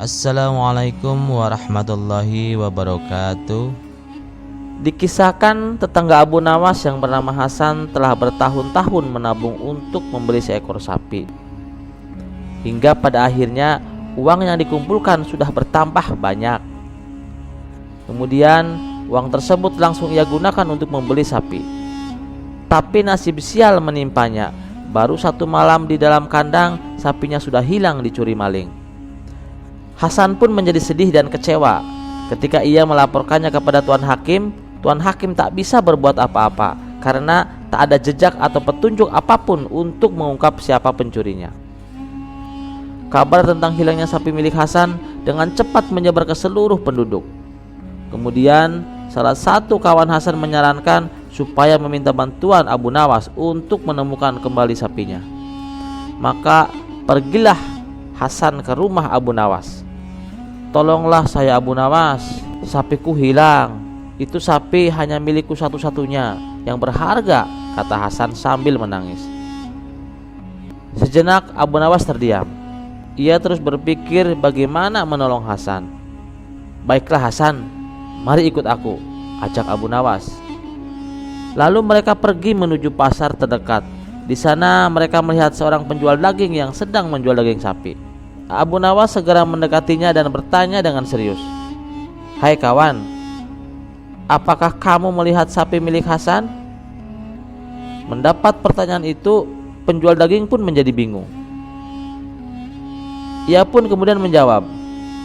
Assalamualaikum warahmatullahi wabarakatuh. Dikisahkan tetangga Abu Nawas yang bernama Hasan telah bertahun-tahun menabung untuk membeli seekor sapi. Hingga pada akhirnya uang yang dikumpulkan sudah bertambah banyak. Kemudian uang tersebut langsung ia gunakan untuk membeli sapi. Tapi nasib sial menimpanya. Baru satu malam di dalam kandang, sapinya sudah hilang dicuri maling. Hasan pun menjadi sedih dan kecewa. Ketika ia melaporkannya kepada Tuan Hakim tak bisa berbuat apa-apa karena tak ada jejak atau petunjuk apapun untuk mengungkap siapa pencurinya. Kabar tentang hilangnya sapi milik Hasan dengan cepat menyebar ke seluruh penduduk. Kemudian salah satu kawan Hasan menyarankan supaya meminta bantuan Abu Nawas untuk menemukan kembali sapinya. Maka pergilah Hasan ke rumah Abu Nawas. "Tolonglah saya Abu Nawas, sapiku hilang. Itu sapi hanya milikku satu-satunya yang berharga," kata Hasan sambil menangis. Sejenak Abu Nawas terdiam. Ia terus berpikir bagaimana menolong Hasan. "Baiklah Hasan, mari ikut aku," ajak Abu Nawas. Lalu mereka pergi menuju pasar terdekat. Di sana mereka melihat seorang penjual daging yang sedang menjual daging sapi. Abu Nawas segera mendekatinya dan bertanya dengan serius, "Hai kawan, apakah kamu melihat sapi milik Hasan?" Mendapat pertanyaan itu, penjual daging pun menjadi bingung. Ia pun kemudian menjawab,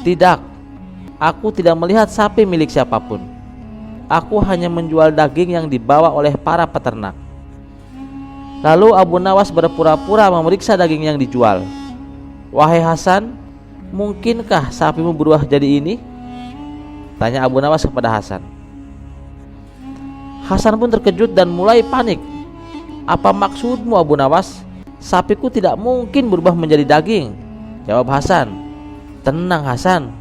"Tidak, aku tidak melihat sapi milik siapapun. Aku hanya menjual daging yang dibawa oleh para peternak." Lalu Abu Nawas berpura-pura memeriksa daging yang dijual. "Wahai Hasan, mungkinkah sapimu berubah jadi ini?" tanya Abu Nawas kepada Hasan. Hasan pun terkejut dan mulai panik. "Apa maksudmu Abu Nawas? Sapiku tidak mungkin berubah menjadi daging," jawab Hasan. "Tenang Hasan,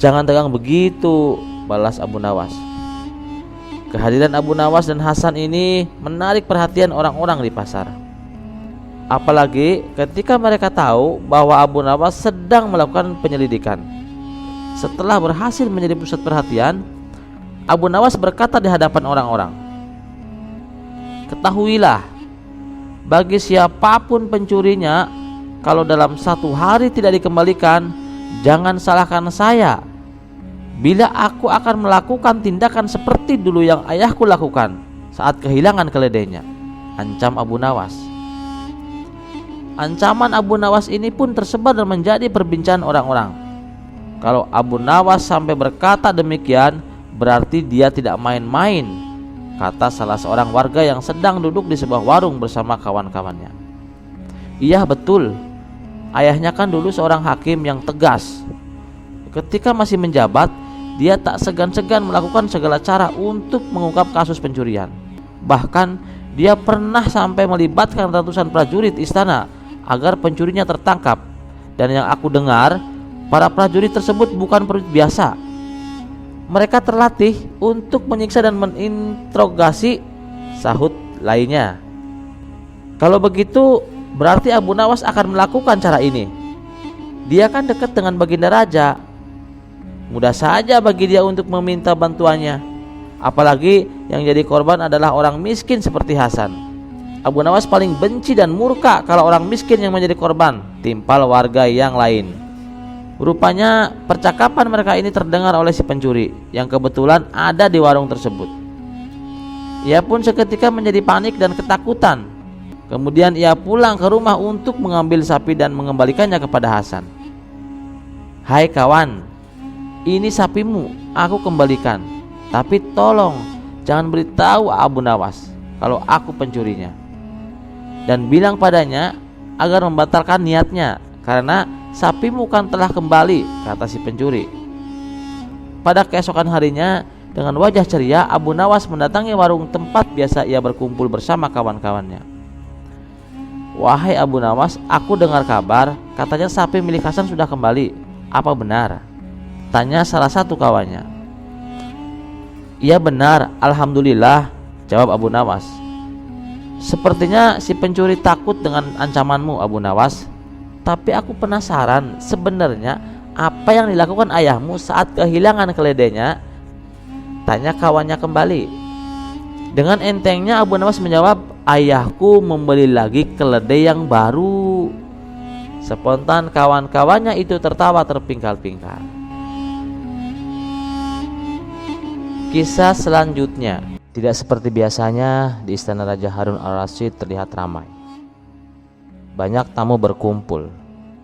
jangan tegang begitu," balas Abu Nawas. Kehadiran Abu Nawas dan Hasan ini menarik perhatian orang-orang di pasar. Apalagi ketika mereka tahu bahwa Abu Nawas sedang melakukan penyelidikan. Setelah berhasil menjadi pusat perhatian, Abu Nawas berkata di hadapan orang-orang, "Ketahuilah, bagi siapapun pencurinya, kalau dalam satu hari tidak dikembalikan, jangan salahkan saya. Bila aku akan melakukan tindakan seperti dulu yang ayahku lakukan saat kehilangan keledainya," ancam Abu Nawas. Ancaman Abu Nawas ini pun tersebar dan menjadi perbincangan orang-orang. Kalau Abu Nawas sampai berkata demikian, berarti dia tidak main-main, kata salah seorang warga yang sedang duduk di sebuah warung bersama kawan-kawannya. "Iya betul, ayahnya kan dulu seorang hakim yang tegas. Ketika masih menjabat, dia tak segan-segan melakukan segala cara untuk mengungkap kasus pencurian. Bahkan dia pernah sampai melibatkan ratusan prajurit istana agar pencurinya tertangkap. Dan yang aku dengar, para prajurit tersebut bukan prajurit biasa. Mereka terlatih untuk menyiksa dan meninterogasi," sahut lainnya. "Kalau begitu, berarti Abu Nawas akan melakukan cara ini. Dia kan dekat dengan Baginda Raja. Mudah saja bagi dia untuk meminta bantuannya. Apalagi yang jadi korban adalah orang miskin seperti Hasan. Abu Nawas paling benci dan murka kalau orang miskin yang menjadi korban," timpal warga yang lain. Rupanya percakapan mereka ini terdengar oleh si pencuri yang kebetulan ada di warung tersebut. Ia pun seketika menjadi panik dan ketakutan. Kemudian ia pulang ke rumah untuk mengambil sapi dan mengembalikannya kepada Hasan. "Hai kawan, ini sapimu, aku kembalikan. Tapi tolong jangan beritahu Abu Nawas kalau aku pencurinya. Dan bilang padanya agar membatalkan niatnya, karena sapimu kan telah kembali," kata si pencuri. Pada keesokan harinya, dengan wajah ceria, Abu Nawas mendatangi warung tempat biasa ia berkumpul bersama kawan-kawannya. "Wahai Abu Nawas, aku dengar kabar katanya sapi milik Hasan sudah kembali. Apa benar?" tanya salah satu kawannya. "Iya benar, alhamdulillah," jawab Abu Nawas. "Sepertinya si pencuri takut dengan ancamanmu Abu Nawas. Tapi aku penasaran, sebenarnya apa yang dilakukan ayahmu saat kehilangan keledainya? Tanya kawannya kembali. Dengan entengnya Abu Nawas menjawab, ayahku membeli lagi keledai yang baru. Spontan kawan-kawannya itu tertawa terpingkal-pingkal. Kisah selanjutnya. Tidak seperti biasanya, di istana Raja Harun al-Rasyid terlihat ramai. Banyak tamu berkumpul.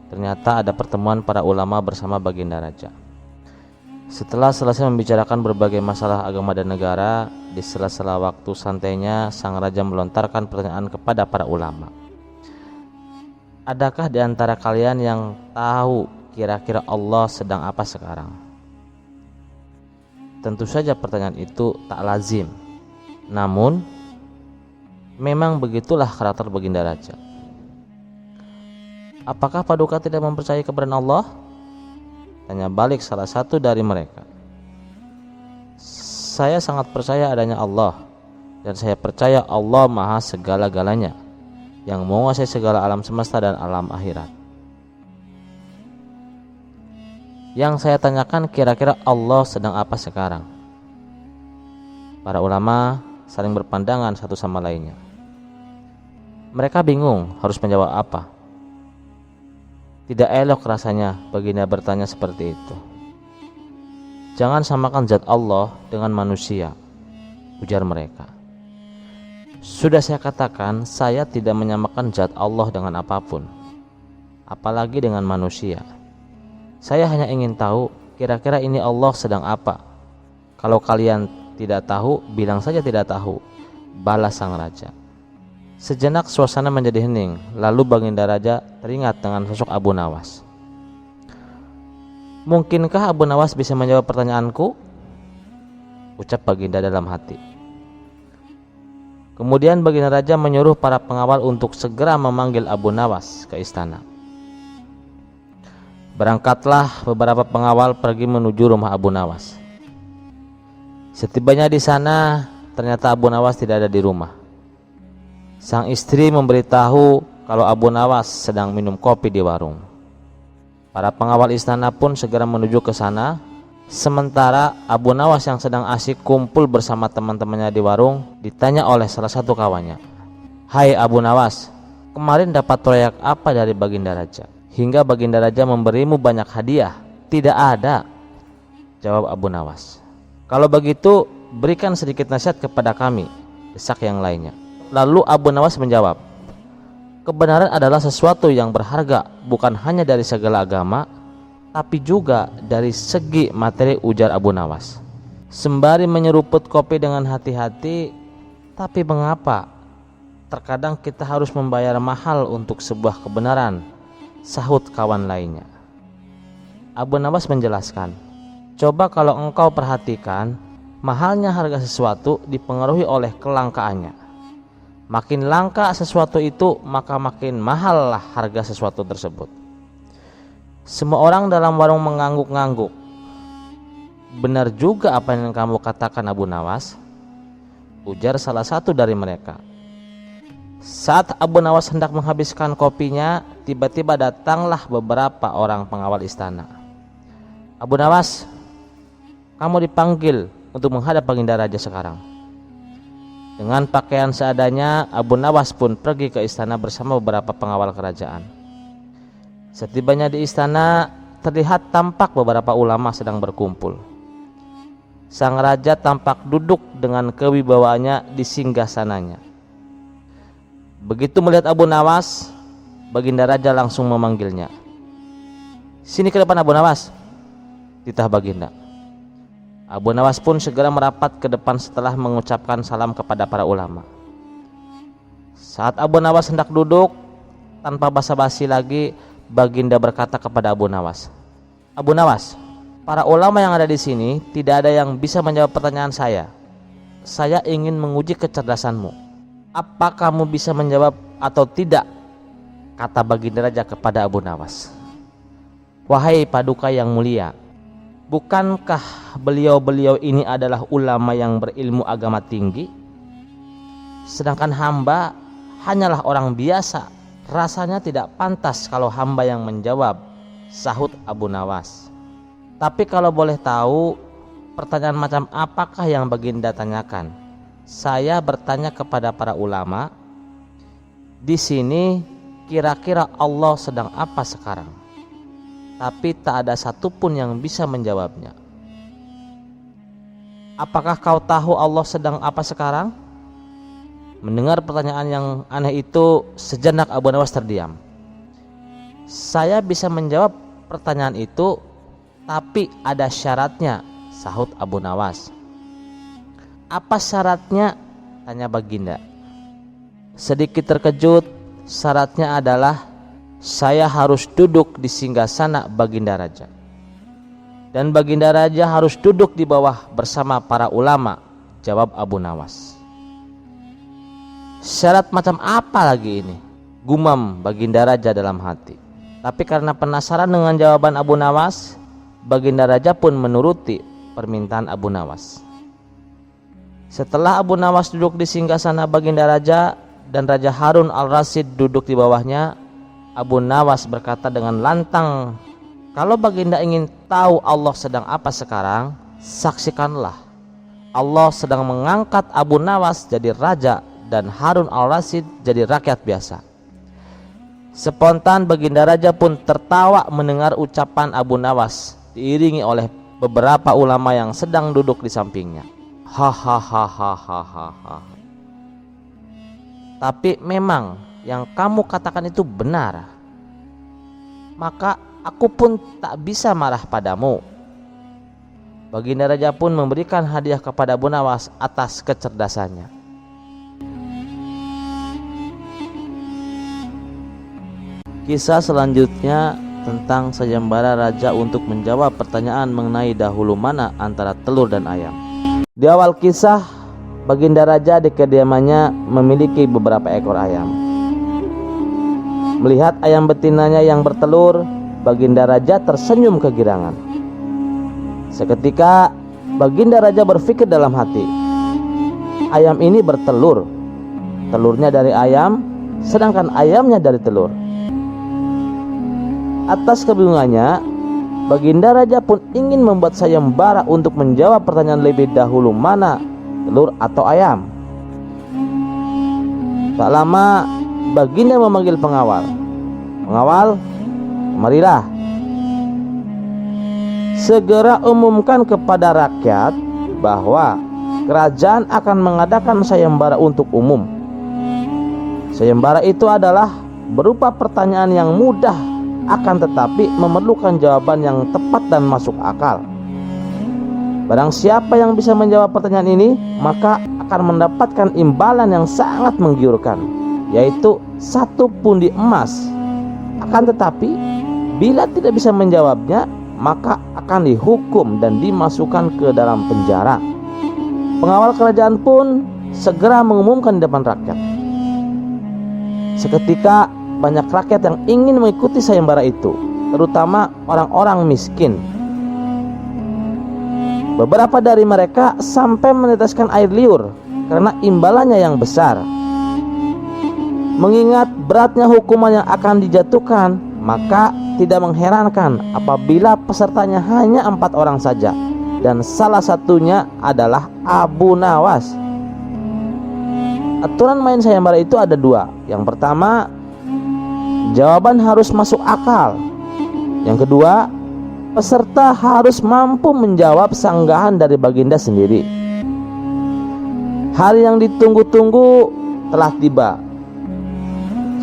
Ternyata ada pertemuan para ulama bersama baginda raja. Setelah selesai membicarakan berbagai masalah agama dan negara, di sela-sela waktu santainya sang raja melontarkan pertanyaan kepada para ulama. Adakah di antara kalian yang tahu kira-kira Allah sedang apa sekarang? Tentu saja pertanyaan itu tak lazim. Namun, memang begitulah karakter baginda raja. Apakah Paduka tidak mempercayai keberadaan Allah? Tanya balik salah satu dari mereka. Saya sangat percaya adanya Allah, dan saya percaya Allah maha segala-galanya, yang menguasai segala alam semesta dan alam akhirat. Yang saya tanyakan, kira-kira Allah sedang apa sekarang? Para ulama saling berpandangan satu sama lainnya. Mereka bingung harus menjawab apa. Tidak elok rasanya baginda bertanya seperti itu. Jangan samakan zat Allah dengan manusia, ujar mereka. Sudah saya katakan, saya tidak menyamakan zat Allah dengan apapun, apalagi dengan manusia. Saya hanya ingin tahu kira-kira ini Allah sedang apa. Kalau kalian tidak tahu, bilang saja tidak tahu, balas sang raja. Sejenak suasana menjadi hening, lalu baginda raja teringat dengan sosok Abu Nawas. Mungkinkah Abu Nawas bisa menjawab pertanyaanku? Ucap baginda dalam hati. Kemudian baginda raja menyuruh para pengawal untuk segera memanggil Abu Nawas ke istana. Berangkatlah beberapa pengawal pergi menuju rumah Abu Nawas. Setibanya di sana, ternyata Abu Nawas tidak ada di rumah. Sang istri memberitahu kalau Abu Nawas sedang minum kopi di warung. Para pengawal istana pun segera menuju ke sana. Sementara Abu Nawas yang sedang asyik kumpul bersama teman-temannya di warung ditanya oleh salah satu kawannya. Hai Abu Nawas, kemarin dapat proyek apa dari baginda raja? Hingga baginda raja memberimu banyak hadiah? Tidak ada, jawab Abu Nawas. Kalau begitu berikan sedikit nasihat kepada kami, desak yang lainnya. Lalu Abu Nawas menjawab, kebenaran adalah sesuatu yang berharga bukan hanya dari segala agama, tapi juga dari segi materi, ujar Abu Nawas. Sembari menyeruput kopi dengan hati-hati, tapi mengapa terkadang kita harus membayar mahal untuk sebuah kebenaran, sahut kawan lainnya. Abu Nawas menjelaskan, coba kalau engkau perhatikan, mahalnya harga sesuatu dipengaruhi oleh kelangkaannya. Makin langka sesuatu itu, maka makin mahallah harga sesuatu tersebut. Semua orang dalam warung mengangguk-ngangguk. Benar juga apa yang kamu katakan Abu Nawas, ujar salah satu dari mereka. Saat Abu Nawas hendak menghabiskan kopinya, tiba-tiba datanglah beberapa orang pengawal istana. Abu Nawas, kamu dipanggil untuk menghadap baginda raja sekarang. Dengan pakaian seadanya, Abu Nawas pun pergi ke istana bersama beberapa pengawal kerajaan. Setibanya di istana, terlihat tampak beberapa ulama sedang berkumpul. Sang raja tampak duduk dengan kewibawaannya di singgasananya. Begitu melihat Abu Nawas, baginda raja langsung memanggilnya. Sini ke depan Abu Nawas, titah baginda. Abu Nawas pun segera merapat ke depan setelah mengucapkan salam kepada para ulama. Saat Abu Nawas hendak duduk, tanpa basa-basi lagi, baginda berkata kepada Abu Nawas, Abu Nawas, para ulama yang ada di sini tidak ada yang bisa menjawab pertanyaan saya. Saya ingin menguji kecerdasanmu. Apa kamu bisa menjawab atau tidak? Kata baginda raja kepada Abu Nawas. Wahai Paduka yang mulia, bukankah beliau-beliau ini adalah ulama yang berilmu agama tinggi? Sedangkan hamba hanyalah orang biasa. Rasanya tidak pantas kalau hamba yang menjawab sahut Abu Nawas. Tapi kalau boleh tahu, pertanyaan macam apakah yang Baginda tanyakan? Saya bertanya kepada para ulama, di sini kira-kira Allah sedang apa sekarang? Tapi tak ada satupun yang bisa menjawabnya. Apakah kau tahu Allah sedang apa sekarang? Mendengar pertanyaan yang aneh itu, sejenak Abu Nawas terdiam. Saya bisa menjawab pertanyaan itu, tapi ada syaratnya, sahut Abu Nawas. Apa syaratnya? Tanya Baginda. Sedikit terkejut, syaratnya adalah saya harus duduk di singgasana Baginda Raja. Dan Baginda Raja harus duduk di bawah bersama para ulama, jawab Abu Nawas. Syarat macam apa lagi ini? Gumam Baginda Raja dalam hati. Tapi karena penasaran dengan jawaban Abu Nawas, Baginda Raja pun menuruti permintaan Abu Nawas. Setelah Abu Nawas duduk di singgasana Baginda Raja dan Raja Harun al-Rasyid duduk di bawahnya, Abu Nawas berkata dengan lantang, kalau Baginda ingin tahu Allah sedang apa sekarang, saksikanlah. Allah sedang mengangkat Abu Nawas jadi raja dan Harun al-Rasyid jadi rakyat biasa. Spontan Baginda Raja pun tertawa mendengar ucapan Abu Nawas, diiringi oleh beberapa ulama yang sedang duduk di sampingnya. Hahaha. Tapi memang yang kamu katakan itu benar. Maka aku pun tak bisa marah padamu. Baginda Raja pun memberikan hadiah kepada Abu Nawas atas kecerdasannya. Kisah selanjutnya tentang sayembara raja untuk menjawab pertanyaan mengenai dahulu mana antara telur dan ayam. Di awal kisah, Baginda Raja di kediamannya memiliki beberapa ekor ayam. Melihat ayam betinanya yang bertelur, Baginda Raja tersenyum kegirangan. Seketika Baginda Raja berpikir dalam hati, ayam ini bertelur, telurnya dari ayam, sedangkan ayamnya dari telur. Atas kebingungannya, Baginda Raja pun ingin membuat sayembara untuk menjawab pertanyaan lebih dahulu mana telur atau ayam. Tak lama Baginda memanggil pengawal. Pengawal, marilah. Segera umumkan kepada rakyat bahwa kerajaan akan mengadakan sayembara untuk umum. Sayembara itu adalah berupa pertanyaan yang mudah, akan tetapi memerlukan jawaban yang tepat dan masuk akal. Barang siapa yang bisa menjawab pertanyaan ini, maka akan mendapatkan imbalan yang sangat menggiurkan, yaitu 1 pundi emas. Akan tetapi bila tidak bisa menjawabnya, maka akan dihukum dan dimasukkan ke dalam penjara. Pengawal kerajaan pun segera mengumumkan di depan rakyat. Seketika banyak rakyat yang ingin mengikuti sayembara itu, terutama orang-orang miskin. Beberapa dari mereka sampai meneteskan air liur karena imbalannya yang besar. Mengingat beratnya hukuman yang akan dijatuhkan, maka tidak mengherankan apabila pesertanya hanya 4 orang saja, dan salah satunya adalah Abu Nawas. Aturan main sayembara itu ada 2. Yang pertama, jawaban harus masuk akal. Yang kedua, peserta harus mampu menjawab sanggahan dari Baginda sendiri. Hari yang ditunggu-tunggu telah tiba.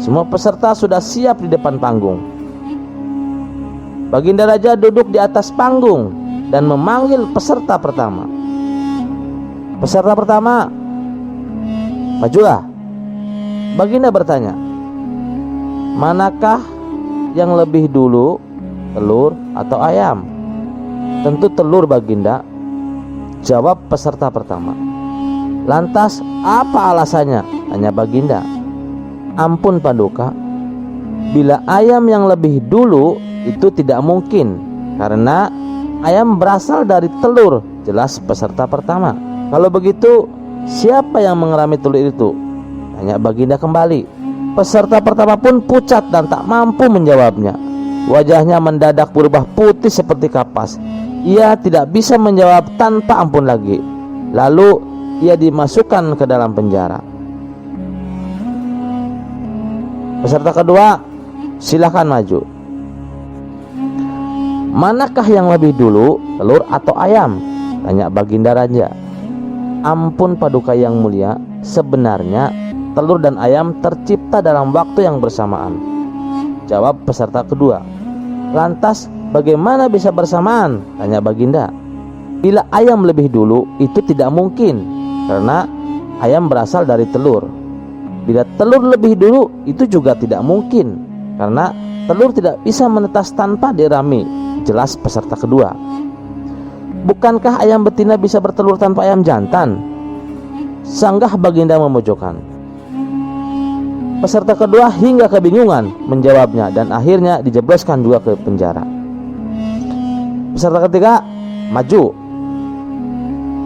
Semua peserta sudah siap di depan panggung. Baginda Raja duduk di atas panggung dan memanggil peserta pertama. Peserta pertama, majulah. Baginda bertanya, manakah yang lebih dulu, telur atau ayam? Tentu telur, Baginda, jawab peserta pertama. Lantas apa alasannya? Tanya Baginda. Ampun Paduka, bila ayam yang lebih dulu itu tidak mungkin, karena ayam berasal dari telur, jelas peserta pertama. Kalau begitu, siapa yang mengerami telur itu? Tanya Baginda kembali. Peserta pertama pun pucat dan tak mampu menjawabnya. Wajahnya mendadak berubah putih seperti kapas. Ia tidak bisa menjawab tanpa ampun lagi. Lalu ia dimasukkan ke dalam penjara. Peserta kedua, silakan maju. Manakah yang lebih dulu, telur atau ayam? Tanya Baginda Raja. Ampun Paduka yang mulia, sebenarnya telur dan ayam tercipta dalam waktu yang bersamaan. Jawab peserta kedua. Lantas bagaimana bisa bersamaan? Tanya Baginda. Bila ayam lebih dulu, itu tidak mungkin, karena ayam berasal dari telur. Bila telur lebih dulu, itu juga tidak mungkin, karena telur tidak bisa menetas tanpa dirami. Jelas peserta kedua. Bukankah ayam betina bisa bertelur tanpa ayam jantan? Sanggah Baginda memojokkan. Peserta kedua hingga kebingungan menjawabnya dan akhirnya dijebloskan juga ke penjara. Peserta ketiga, maju.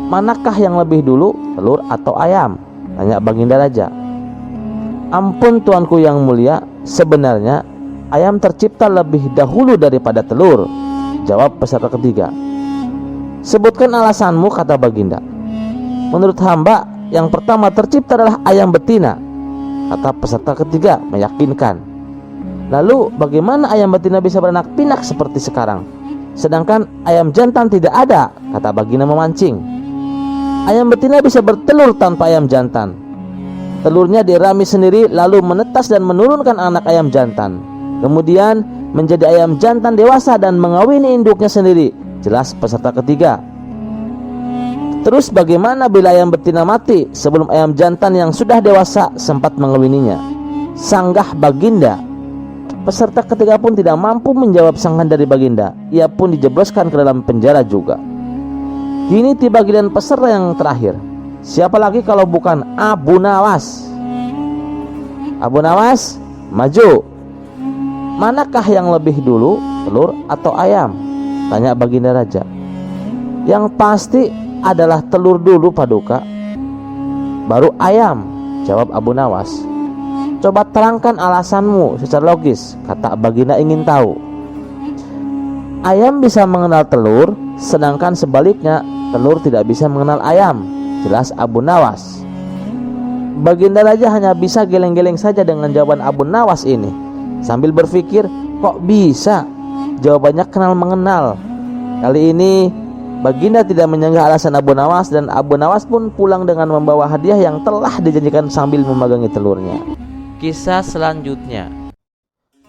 Manakah yang lebih dulu, telur atau ayam? Tanya Baginda Raja. Ampun Tuanku yang mulia, sebenarnya ayam tercipta lebih dahulu daripada telur. Jawab peserta ketiga. Sebutkan alasanmu, kata Baginda. Menurut hamba, yang pertama tercipta adalah ayam betina, kata peserta ketiga meyakinkan. Lalu bagaimana ayam betina bisa beranak pinak seperti sekarang, sedangkan ayam jantan tidak ada, kata Baginda memancing. Ayam betina bisa bertelur tanpa ayam jantan. Telurnya dirami sendiri lalu menetas dan menurunkan anak ayam jantan. Kemudian menjadi ayam jantan dewasa dan mengawini induknya sendiri. Jelas peserta ketiga. Terus bagaimana bila ayam betina mati sebelum ayam jantan yang sudah dewasa sempat mengawininya? Sanggah Baginda. Peserta ketiga pun tidak mampu menjawab sanggahan dari Baginda. Ia pun dijebloskan ke dalam penjara juga. Kini tiba giliran peserta yang terakhir. Siapa lagi kalau bukan Abu Nawas? Abu Nawas, maju. Manakah yang lebih dulu, telur atau ayam? Tanya Baginda Raja. Yang pasti adalah telur dulu Paduka, baru ayam, jawab Abu Nawas. Coba terangkan alasanmu secara logis, kata Baginda ingin tahu. Ayam bisa mengenal telur, sedangkan sebaliknya telur tidak bisa mengenal ayam, jelas Abu Nawas. Baginda Raja hanya bisa geleng-geleng saja dengan jawaban Abu Nawas ini, sambil berpikir, kok bisa jawabannya kenal mengenal. Kali ini Baginda tidak menyanggah alasan Abu Nawas, dan Abu Nawas pun pulang dengan membawa hadiah yang telah dijanjikan sambil memegangi telurnya. Kisah selanjutnya.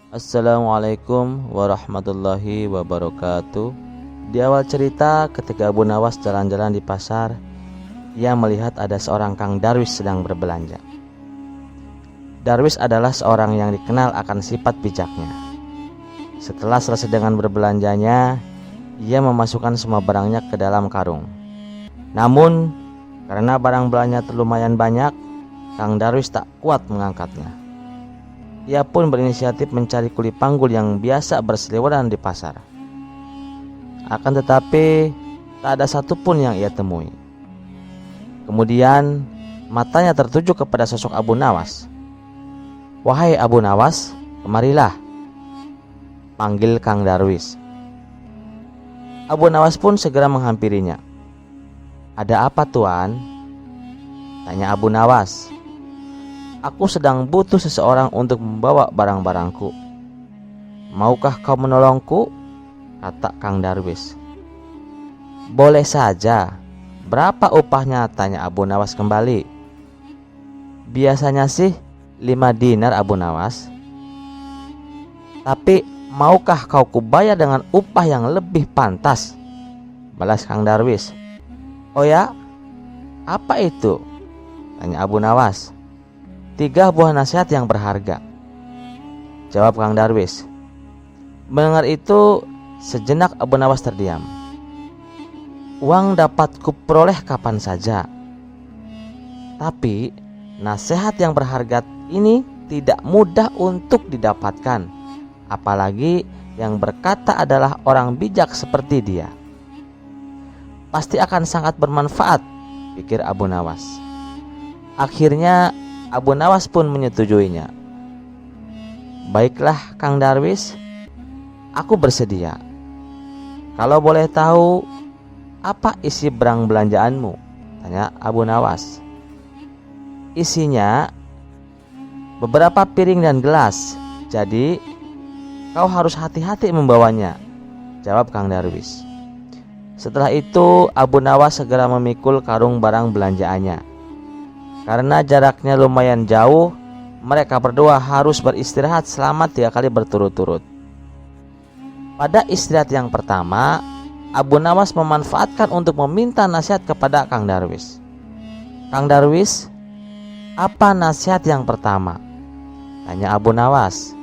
Assalamualaikum warahmatullahi wabarakatuh. Di awal cerita, ketika Abu Nawas jalan-jalan di pasar, ia melihat ada seorang Kang Darwis sedang berbelanja. Darwis adalah seorang yang dikenal akan sifat bijaknya. Setelah selesai dengan berbelanjanya, ia memasukkan semua barangnya ke dalam karung. Namun, karena barang belanjanya lumayan banyak, Kang Darwis tak kuat mengangkatnya. Ia pun berinisiatif mencari kuli panggul yang biasa berseliweran di pasar. Akan tetapi, tak ada satupun yang ia temui. Kemudian, matanya tertuju kepada sosok Abu Nawas. "Wahai Abu Nawas, kemarilah," panggil Kang Darwis. Abu Nawas pun segera menghampirinya. "Ada apa, Tuan?" tanya Abu Nawas. "Aku sedang butuh seseorang untuk membawa barang-barangku. Maukah kau menolongku?" kata Kang Darwis. "Boleh saja. Berapa upahnya?" tanya Abu Nawas kembali. "Biasanya sih 5 dinar, Abu Nawas. Tapi maukah kau kubayar dengan upah yang lebih pantas?" balas Kang Darwis. "Oh ya? Apa itu?" tanya Abu Nawas. 3 buah nasihat yang berharga," jawab Kang Darwis. Mendengar itu, sejenak Abu Nawas terdiam. Uang dapat kuperoleh kapan saja, tapi nasihat yang berharga ini tidak mudah untuk didapatkan, apalagi yang berkata adalah orang bijak seperti dia. Pasti akan sangat bermanfaat, pikir Abu Nawas. Akhirnya Abu Nawas pun menyetujuinya. "Baiklah Kang Darwis, Aku bersedia. Kalau boleh tahu, apa isi berang belanjaanmu? Tanya Abu Nawas. Isinya beberapa piring dan gelas. Jadi kau harus hati-hati membawanya, jawab Kang Darwis. Setelah itu Abu Nawas segera memikul karung barang belanjaannya. Karena jaraknya lumayan jauh, mereka berdua harus beristirahat selama 3 kali berturut-turut. Pada istirahat yang pertama, Abu Nawas memanfaatkan untuk meminta nasihat kepada Kang Darwis. Kang Darwis, apa nasihat yang pertama? Tanya Abu Nawas.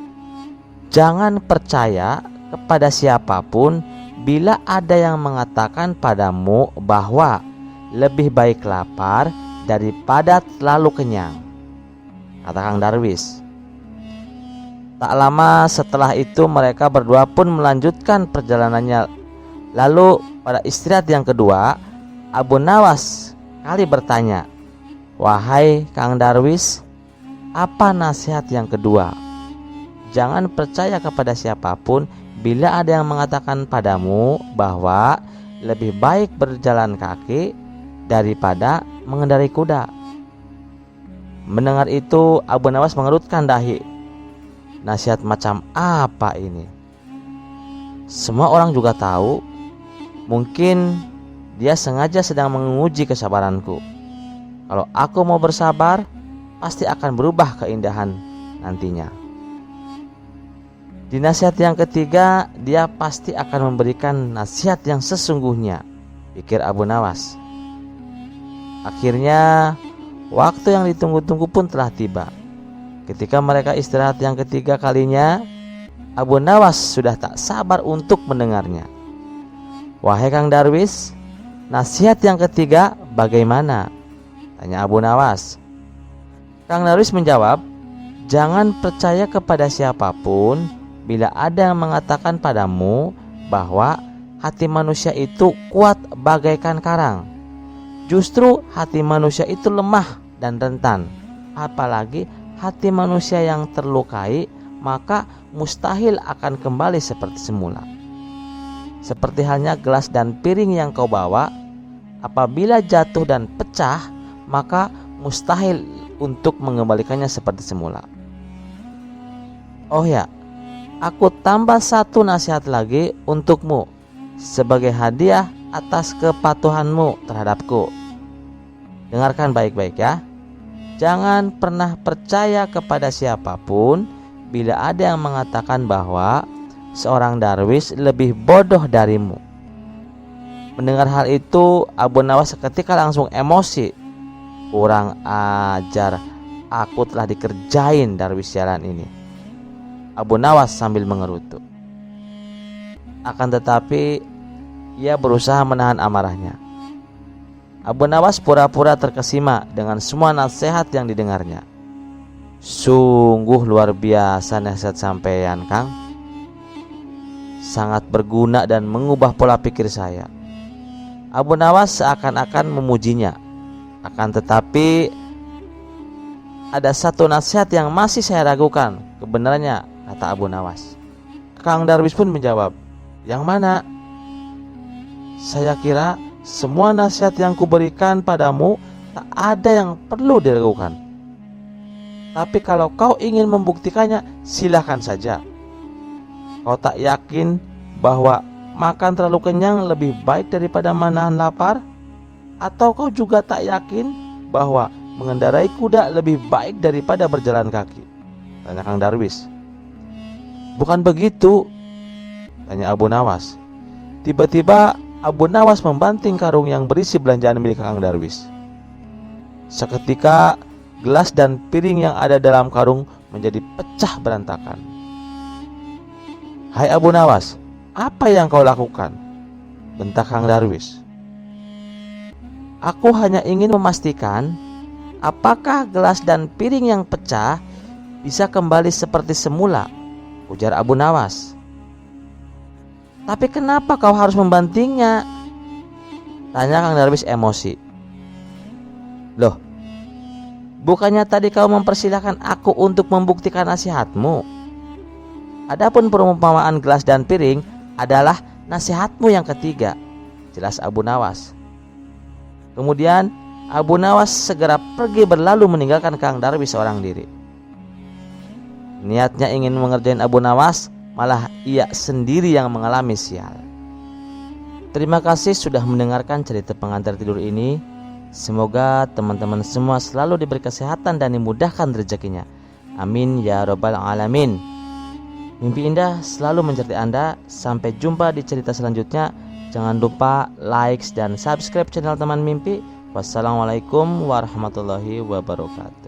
Jangan percaya kepada siapapun bila ada yang mengatakan padamu bahwa lebih baik lapar daripada terlalu kenyang, kata Kang Darwis. Tak lama setelah itu mereka berdua pun melanjutkan perjalanannya. Lalu pada istirahat yang kedua, Abu Nawas kali bertanya, wahai Kang Darwis, apa nasihat yang kedua? Jangan percaya kepada siapapun bila ada yang mengatakan padamu bahwa lebih baik berjalan kaki daripada mengendarai kuda. Mendengar itu Abu Nawas mengerutkan dahi. Nasihat macam apa ini? Semua orang juga tahu. Mungkin dia sengaja sedang menguji kesabaranku. Kalau aku mau bersabar, pasti akan berubah keindahan nantinya. Di nasihat yang ketiga, dia pasti akan memberikan nasihat yang sesungguhnya, pikir Abu Nawas. Akhirnya waktu yang ditunggu-tunggu pun telah tiba. Ketika mereka istirahat yang ketiga kalinya, Abu Nawas sudah tak sabar untuk mendengarnya. Wahai Kang Darwis, nasihat yang ketiga bagaimana? Tanya Abu Nawas. Kang Darwis menjawab, jangan percaya kepada siapapun bila ada yang mengatakan padamu bahwa hati manusia itu kuat bagaikan karang. Justru hati manusia itu lemah dan rentan. Apalagi hati manusia yang terlukai, maka mustahil akan kembali seperti semula. Seperti halnya gelas dan piring yang kau bawa, apabila jatuh dan pecah, maka mustahil untuk mengembalikannya seperti semula. Oh ya, aku tambah satu nasihat lagi untukmu sebagai hadiah atas kepatuhanmu terhadapku. Dengarkan baik-baik ya. Jangan pernah percaya kepada siapapun bila ada yang mengatakan bahwa seorang darwis lebih bodoh darimu. Mendengar hal itu, Abu Nawas seketika langsung emosi. Kurang ajar, aku telah dikerjain darwis sialan ini, Abu Nawas sambil mengerutu. Akan tetapi ia berusaha menahan amarahnya. Abu Nawas pura-pura terkesima dengan semua nasihat yang didengarnya. Sungguh luar biasa nasihat sampeyan, Kang. Sangat berguna dan mengubah pola pikir saya. Abu Nawas seakan-akan memujinya. Akan tetapi ada satu nasihat yang masih saya ragukan kebenarannya, kata Abu Nawas. Kang Darwis pun menjawab, yang mana? Saya kira semua nasihat yang kuberikan padamu tak ada yang perlu diragukan. Tapi kalau kau ingin membuktikannya, silakan saja. Kau tak yakin bahwa makan terlalu kenyang lebih baik daripada menahan lapar? Atau kau juga tak yakin bahwa mengendarai kuda lebih baik daripada berjalan kaki? Tanya Kang Darwis. Bukan begitu, tanya Abu Nawas. Tiba-tiba Abu Nawas membanting karung yang berisi belanjaan milik Kang Darwis. Seketika gelas dan piring yang ada dalam karung menjadi pecah berantakan. Hai Abu Nawas, apa yang kau lakukan? Bentak Kang Darwis. Aku hanya ingin memastikan apakah gelas dan piring yang pecah bisa kembali seperti semula, ujar Abu Nawas. Tapi kenapa kau harus membantingnya? Tanya Kang Darwis emosi. Loh, bukannya tadi kau mempersilahkan aku untuk membuktikan nasihatmu? Adapun perumpamaan gelas dan piring adalah nasihatmu yang ketiga, jelas Abu Nawas. Kemudian Abu Nawas segera pergi berlalu meninggalkan Kang Darwis seorang diri. Niatnya ingin mengerjain Abu Nawas, malah ia sendiri yang mengalami sial. Terima kasih sudah mendengarkan cerita pengantar tidur ini. Semoga teman-teman semua selalu diberi kesehatan dan dimudahkan rezekinya. Amin ya robbal alamin. Mimpi indah selalu menyertai Anda. Sampai jumpa di cerita selanjutnya. Jangan lupa like dan subscribe channel Teman Mimpi. Wassalamualaikum warahmatullahi wabarakatuh.